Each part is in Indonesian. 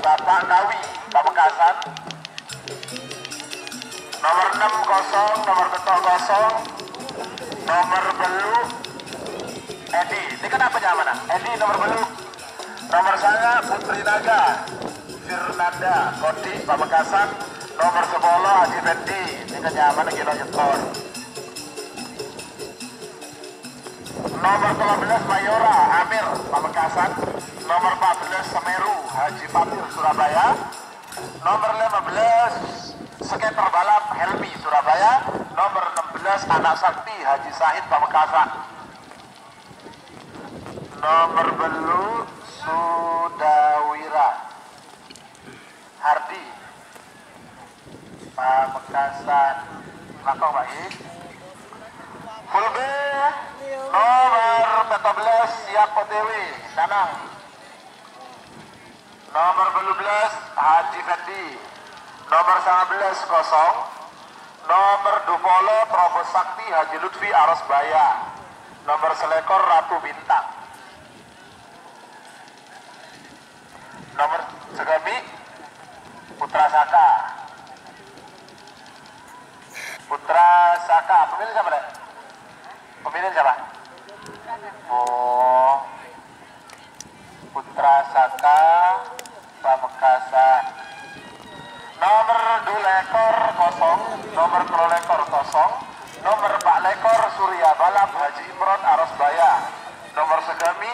Bapak Kawi, Pamekasan. Nomor 6 kosong, nomor betok kosong, nomor belu Edi. Ini kenapa mana? Edi nomor belu. Nomor saya Putri Naga, Firnanda, Kodi, Pamekasan. Nomor 10 Haji Fendi. Ini kenyamanan kilo nyetor. Nomor 13 Mayora, Amir, Pamekasan. Nomor 14 Semeru, Haji Fatir, Surabaya. Nomor 15 skater balap Helmi, Surabaya. Nomor 16 Anak Sakti, Haji Sahid, Pamekasan. Nomor belu Sudawira Hardi, Pamekasan. Langkong baik. Full B nomor 14 Siap OTW, Danang. Nomor 12 Haji Fendi. Nomor 19 kosong. Nomor 20 Probo Sakti Haji Lutfi Arosbaya. Nomor selekor Ratu Bintang. Nomor segami Putra Saka. Putra Saka. Pemilih siapa deh? Pemilih siapa? Oh, Putra Saka, Pamekasan. Nomor 2 lekor kosong, nomor 3 lekor kosong, nomor 4 lekor Surya Balap Haji Imron Arosbaya. Nomor segami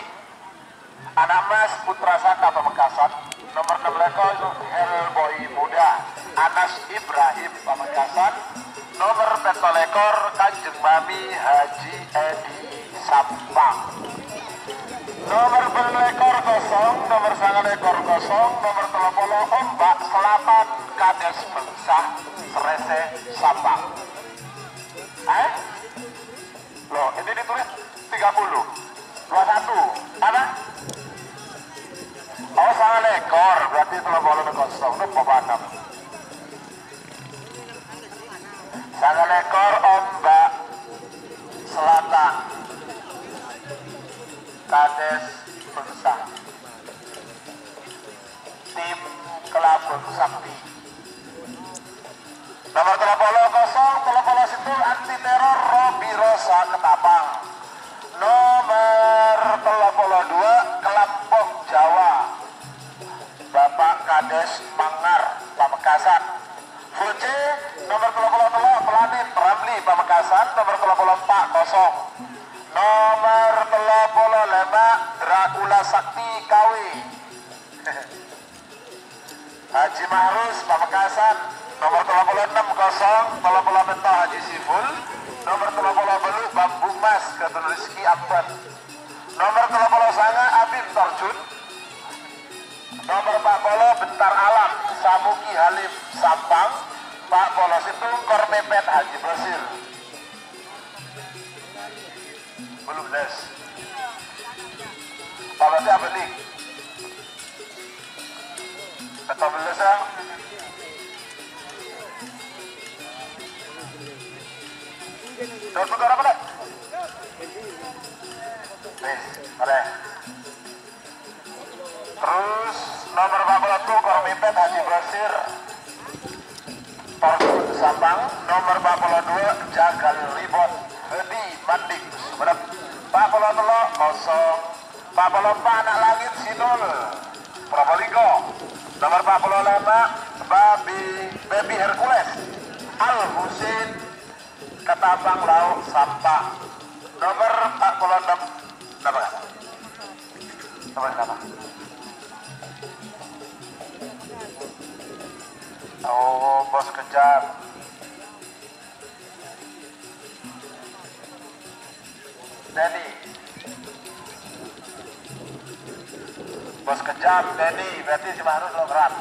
Anak Mas Putra Saka, Pamekasan. Nomor 6 lekor Hellboy Muda Anas Ibrahim, Pamekasan. Nomor 4 lekor Kanjeng Mami Haji Edi, Sampang. Nomor 4 lekor kosong, nomor 9 lekor kosong, nomor 30 Ombak Selapan Kades Bengsah Serese, Sampang. Loh, ini ditulis 30 21 mana? Oh, 9 lekor, berarti 30 kosong. Itu pemanam 9 lekor Ombak Selatan Kades Bengsah, tim Kelabun Sakti. Nomor 30 kosong, 30 situ anti teror Robi Rosa Ketapang. Nomor 32 Kelampong Jawa Bapak Kades Mangar, Pamekasan. Full C nomor 33 Planet Ramli, Pamekasan. Nomor 34 kosong. Nomor 35 Dracula Sakti Kawi Haji Mahrus, Pamekasan. Nomor 36 kosong, 30 mentah Haji Siful. Nomor 30 belu Bambu Mas Ketun Rizki Abad. Nomor 30 Sanga Abim Torjun. Nomor 40 Bentar Alam Samuki Halim, Sampang. Pak Polos itu Kormepet Haji Basir. Belum les. Pak berarti apa nih? Betul beles ya? Terus bentar apa deh? Nih, ada. Terus nomor 40 Kormepet Haji Basir, Torjun, Sampang. Nomor 42 Jagal Ribon Hedi Mandik, Sumenep. 43 kosong. 44 Anak Langit Sidol, Probolinggo. Nomor 45 Baby Hercules Al Husin, Ketapang Laut, Sampang. Nomor 46 nomor berapa? Oh, Bos Kejam. Denny. Bos Kejam, Denny. Berarti cuma harus lo berat.